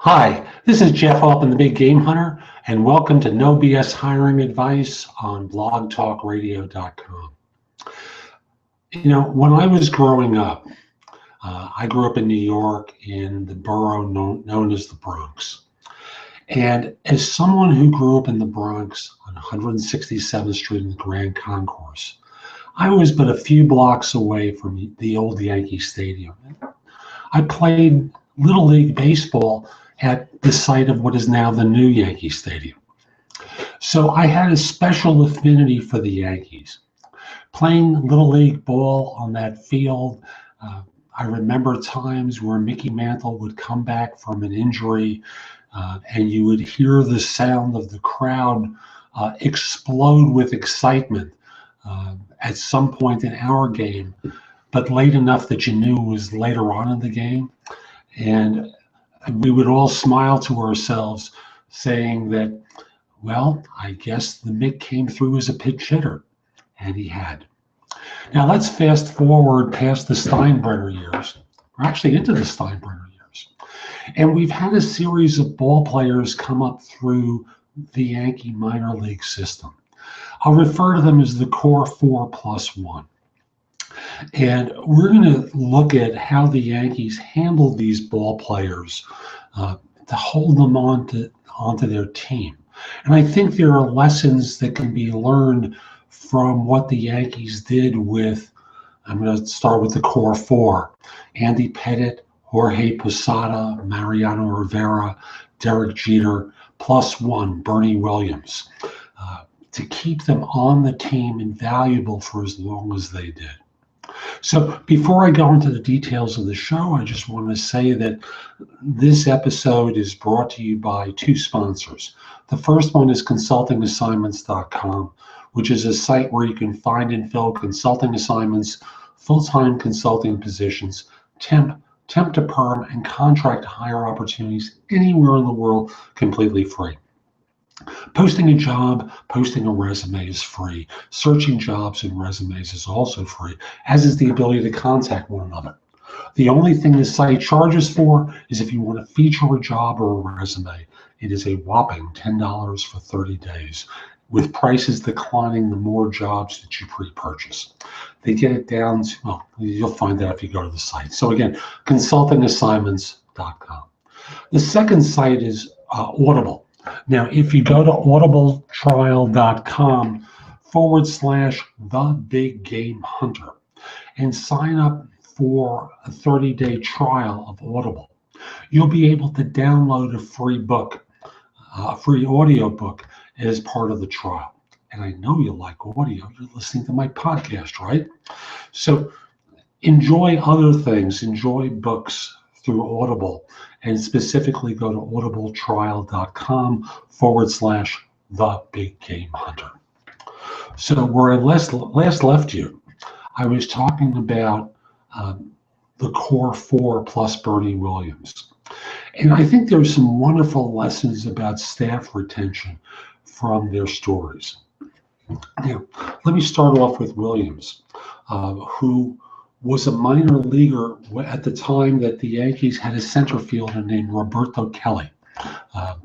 Hi, this is Jeff Altman, the Big Game Hunter, and welcome to No BS Hiring Advice on blogtalkradio.com. You know, when I was growing up, I grew up in New York in the borough known as the Bronx. And as someone who grew up in the Bronx on 167th Street in the Grand Concourse, I was but a few blocks away from the old Yankee Stadium. I played Little League Baseball at the site of what is now the new Yankee Stadium. So I had a special affinity for the Yankees. Playing Little League ball on that field, I remember times where Mickey Mantle would come back from an injury and you would hear the sound of the crowd explode with excitement at some point in our game, but late enough that you knew it was later on in the game. And we would all smile to ourselves saying that, well, I guess the Mick came through as a pinch hitter, and he had. Now let's fast forward past the Steinbrenner years. We're actually into the Steinbrenner years. And we've had a series of ball players come up through the Yankee minor league system. I'll refer to them as the core 4+1. And we're going to look at how the Yankees handled these ball players to hold them onto their team. And I think there are lessons that can be learned from what the Yankees did with, I'm going to start with the core 4, Andy Pettitte, Jorge Posada, Mariano Rivera, Derek Jeter, +1, Bernie Williams, to keep them on the team and valuable for as long as they did. So before I go into the details of the show, I just want to say that this episode is brought to you by two sponsors. The first one is consultingassignments.com, which is a site where you can find and fill consulting assignments, full-time consulting positions, temp to perm, and contract to hire opportunities anywhere in the world completely free. Posting a job, posting a resume is free. Searching jobs and resumes is also free, as is the ability to contact one another. The only thing the site charges for is if you want to feature a job or a resume. It is a whopping $10 for 30 days, with prices declining the more jobs that you pre-purchase. They get it down to, well, you'll find out if you go to the site. So again, consultingassignments.com. The second site is Audible. Now, if you go to audibletrial.com/thebiggamehunter and sign up for a 30-day trial of Audible, you'll be able to download a free book, a free audio book as part of the trial. And I know you like audio. You're listening to my podcast, right? So enjoy other things. Enjoy books through Audible, and specifically go to audibletrial.com/thebiggamehunter. So where I last left you, I was talking about the core 4 plus Bernie Williams. And I think there's some wonderful lessons about staff retention from their stories. Now, let me start off with Williams, who was a minor leaguer at the time that the Yankees had a center fielder named Roberto Kelly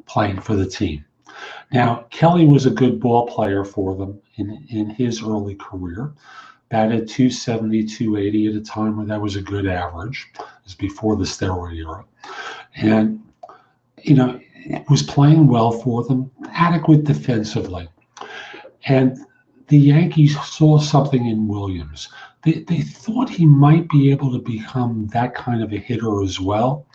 playing for the team. Now, Kelly was a good ball player for them in his early career, batted .270, .280 at a time when that was a good average. It was before the steroid era. And, you know, was playing well for them, adequate defensively. And the Yankees saw something in Williams. They thought he might be able to become that kind of a hitter as well,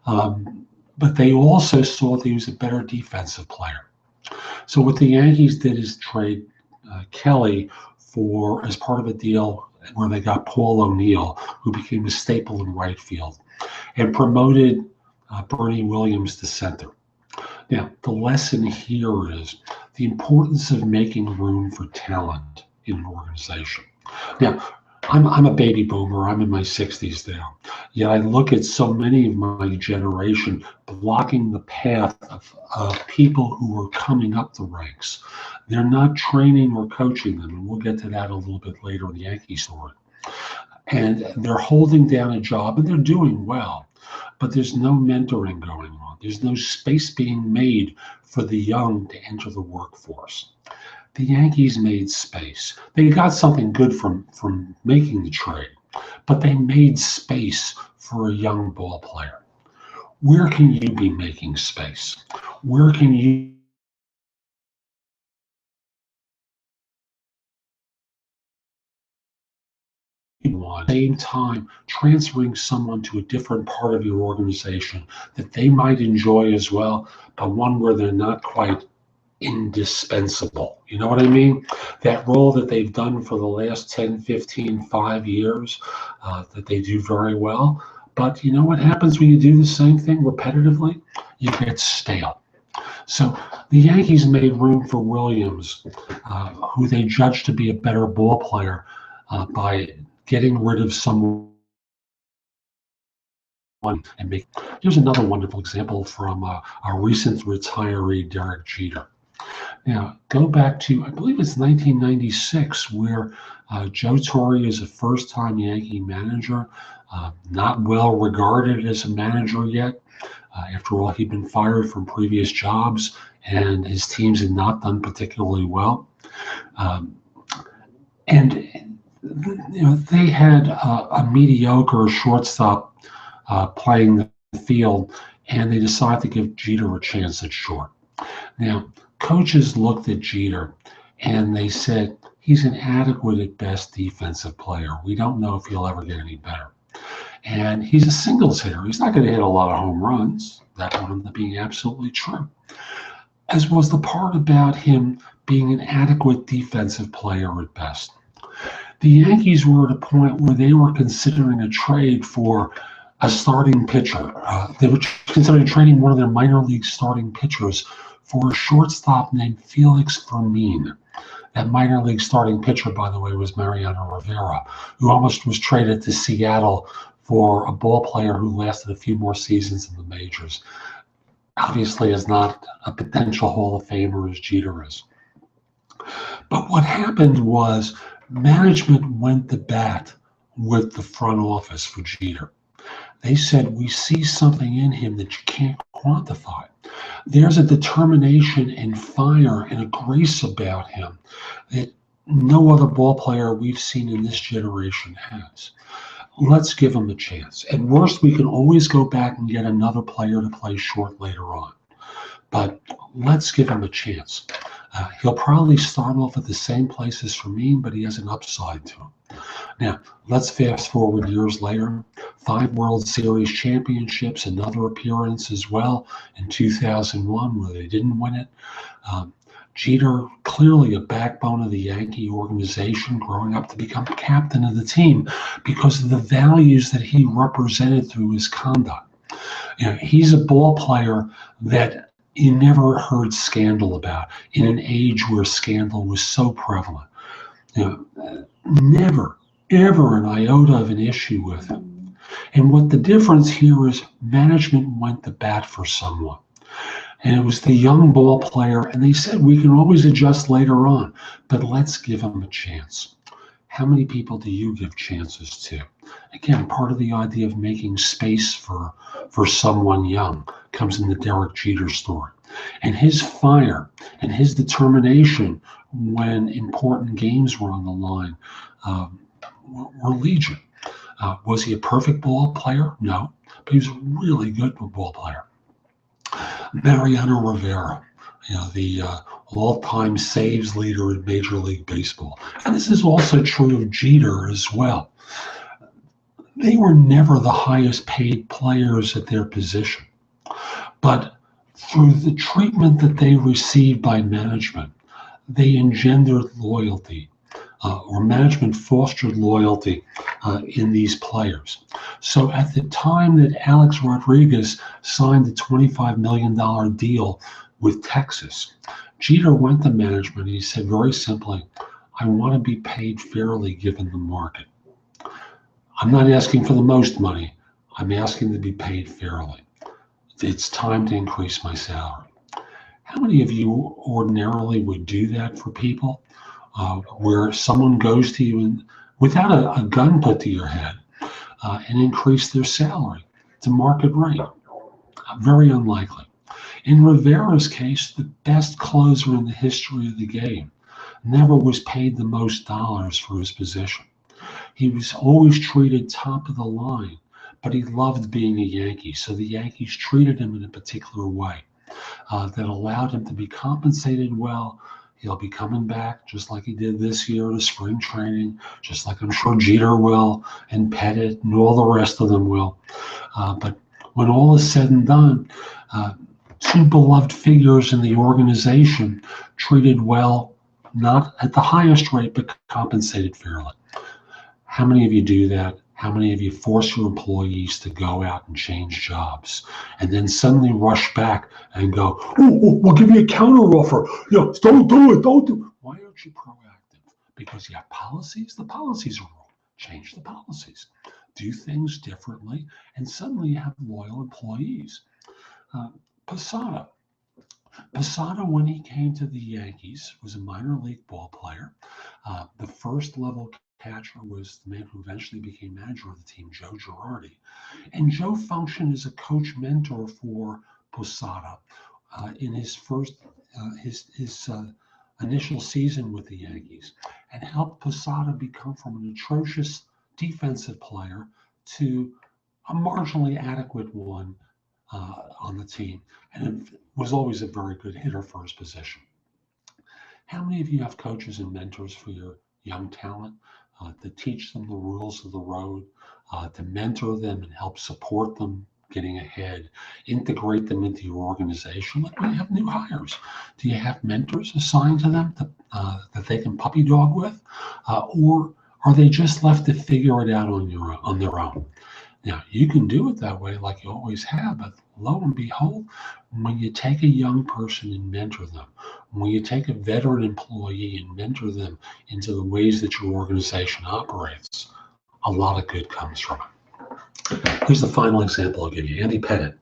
but they also saw that he was a better defensive player. So what the Yankees did is trade Kelly as part of a deal where they got Paul O'Neill, who became a staple in right field, and promoted Bernie Williams to center. Now, the lesson here is the importance of making room for talent in an organization. Now, I'm a baby boomer. I'm in my 60s now. Yet I look at so many of my generation blocking the path of people who are coming up the ranks. They're not training or coaching them, and we'll get to that a little bit later in the Yankee story. And they're holding down a job, and they're doing well. but there's no mentoring going on. There's no space being made for the young to enter the workforce. The Yankees made space. They got something good from making the trade, but they made space for a young ball player. Where can you be making space? Where can you at the same time transferring someone to a different part of your organization that they might enjoy as well, but one where they're not quite indispensable? You know what I mean? That role that they've done for the last 10, 15, 5 years, that they do very well. But you know what happens when you do the same thing repetitively? You get stale. So the Yankees made room for Williams, who they judged to be a better ball player, by getting rid of someone and make. Here's another wonderful example from our recent retiree, Derek Jeter. Now, go back to, I believe it's 1996, where Joe Torre is a first-time Yankee manager, not well regarded as a manager yet. After all, he'd been fired from previous jobs, and his teams had not done particularly well. And they had a mediocre shortstop playing the field, and they decided to give Jeter a chance at short. Now, coaches looked at Jeter and they said, he's an adequate at best defensive player. We don't know if he'll ever get any better. And he's a singles hitter. He's not going to hit a lot of home runs. That wound up being absolutely true. As was the part about him being an adequate defensive player at best. The Yankees were at a point where they were considering a trade for a starting pitcher. They were considering trading one of their minor league starting pitchers for a shortstop named Felix Fermin. That minor league starting pitcher, by the way, was Mariano Rivera, who almost was traded to Seattle for a ball player who lasted a few more seasons in the majors. Obviously is not a potential Hall of Famer as Jeter is. But what happened was management went to bat with the front office for Jeter. They said, we see something in him that you can't quantify. There's a determination and fire and a grace about him that no other ball player we've seen in this generation has. Let's give him a chance. At worst, we can always go back and get another player to play short later on. But let's give him a chance. He'll probably start off at the same place as Fermin, but he has an upside to him. Now, let's fast forward years later. 5 World Series championships, another appearance as well in 2001 where they didn't win it. Jeter, clearly a backbone of the Yankee organization, growing up to become captain of the team because of the values that he represented through his conduct. He's a ball player that you never heard scandal about in an age where scandal was so prevalent. Never, ever an iota of an issue with him. And what the difference here is, management went to bat for someone. And it was the young ball player, and they said, we can always adjust later on, but let's give him a chance. How many people do you give chances to? Again, part of the idea of making space for someone young comes in the Derek Jeter story. And his fire and his determination when important games were on the line were legion. Was he a perfect ball player? No, but he was a really good ball player. Mariano Rivera, the all-time saves leader in Major League Baseball. And this is also true of Jeter as well. They were never the highest paid players at their position. But through the treatment that they received by management, they engendered loyalty, or management fostered loyalty in these players. So at the time that Alex Rodriguez signed the $25 million deal with Texas, Jeter went to management and he said very simply, I want to be paid fairly given the market. I'm not asking for the most money. I'm asking to be paid fairly. It's time to increase my salary. How many of you ordinarily would do that for people? Where someone goes to you without a gun put to your head and increase their salary? to market rate? Very unlikely. In Rivera's case, the best closer in the history of the game never was paid the most dollars for his position. He was always treated top of the line, but he loved being a Yankee, so the Yankees treated him in a particular way that allowed him to be compensated well. He'll be coming back just like he did this year to spring training, just like I'm sure Jeter will, and Pettit, and all the rest of them will. But when all is said and done, two beloved figures in the organization treated well, not at the highest rate, but compensated fairly. How many of you do that? How many of you force your employees to go out and change jobs and then suddenly rush back and go, oh, we'll give you a counter offer. Don't do it, don't do it. Why aren't you proactive? Because you have policies. The policies are wrong. Change the policies. Do things differently, and suddenly you have loyal employees. Posada, when he came to the Yankees, was a minor league ball player. The first level catcher was the man who eventually became manager of the team, Joe Girardi. And Joe functioned as a coach mentor for Posada in his first, his initial season with the Yankees, and helped Posada become from an atrocious defensive player to a marginally adequate one on the team, and it was always a very good hitter for his position. How many of you have coaches and mentors for your young talent to teach them the rules of the road, to mentor them and help support them getting ahead, integrate them into your organization? Like when you have new hires, do you have mentors assigned to them that they can puppy dog with, or are they just left to figure it out on their own? Now, you can do it that way like you always have, but lo and behold, when you take a young person and mentor them, when you take a veteran employee and mentor them into the ways that your organization operates, a lot of good comes from it. Here's the final example I'll give you. Andy Pettit.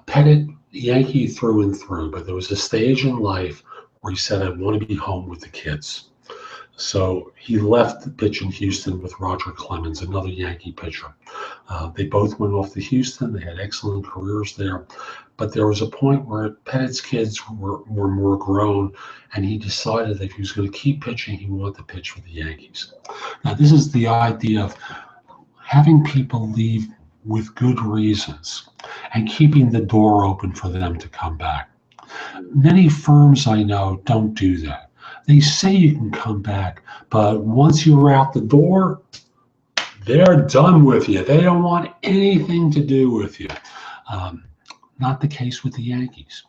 Pettit, Yankee through and through, but there was a stage in life where he said, I want to be home with the kids. So he left the pitch in Houston with Roger Clemens, another Yankee pitcher. They both went off to Houston. They had excellent careers there. But there was a point where Pettit's kids were more grown, and he decided that if he was going to keep pitching, he wanted to pitch for the Yankees. Now, this is the idea of having people leave with good reasons and keeping the door open for them to come back. Many firms I know don't do that. They say you can come back, but once you're out the door, they're done with you. They don't want anything to do with you. Not the case with the Yankees.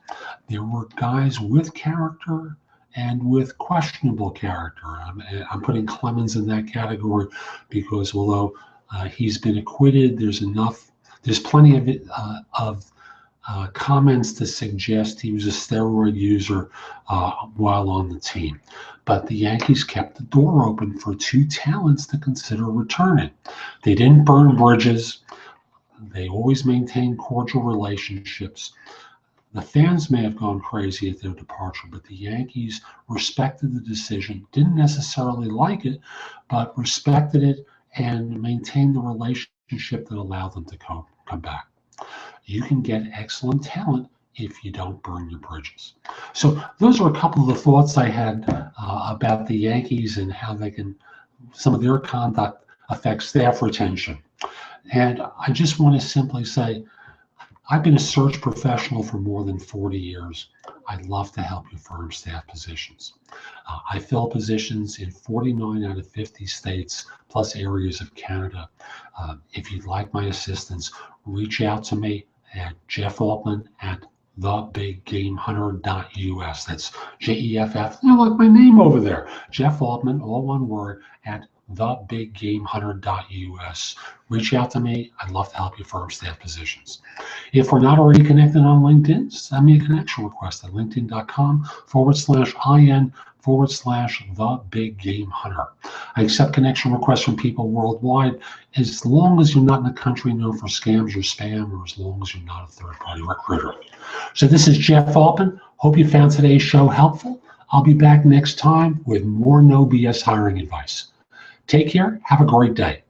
There were guys with character and with questionable character. I'm putting Clemens in that category because although he's been acquitted, there's plenty of comments to suggest he was a steroid user while on the team. But the Yankees kept the door open for two talents to consider returning. They didn't burn bridges. They always maintained cordial relationships. The fans may have gone crazy at their departure, but the Yankees respected the decision, didn't necessarily like it, but respected it and maintained the relationship that allowed them to come back. You can get excellent talent if you don't burn your bridges. So those are a couple of the thoughts I had about the Yankees and how some of their conduct affects staff retention. And I just want to simply say, I've been a search professional for more than 40 years. I'd love to help your firm staff positions. I fill positions in 49 out of 50 states, plus areas of Canada. If you'd like my assistance, reach out to me at Jeff Altman at thebiggamehunter.us. That's JEFF, like my name over there. Jeff Altman, all one word, at thebiggamehunter.us. Reach out to me. I'd love to help you firm staff positions. If we're not already connected on LinkedIn, send me a connection request at linkedin.com/IN/thebiggamehunter. I accept connection requests from people worldwide as long as you're not in a country known for scams or spam, or as long as you're not a third-party recruiter. So this is Jeff Altman. Hope you found today's show helpful. I'll be back next time with more no BS hiring advice. Take care. Have a great day.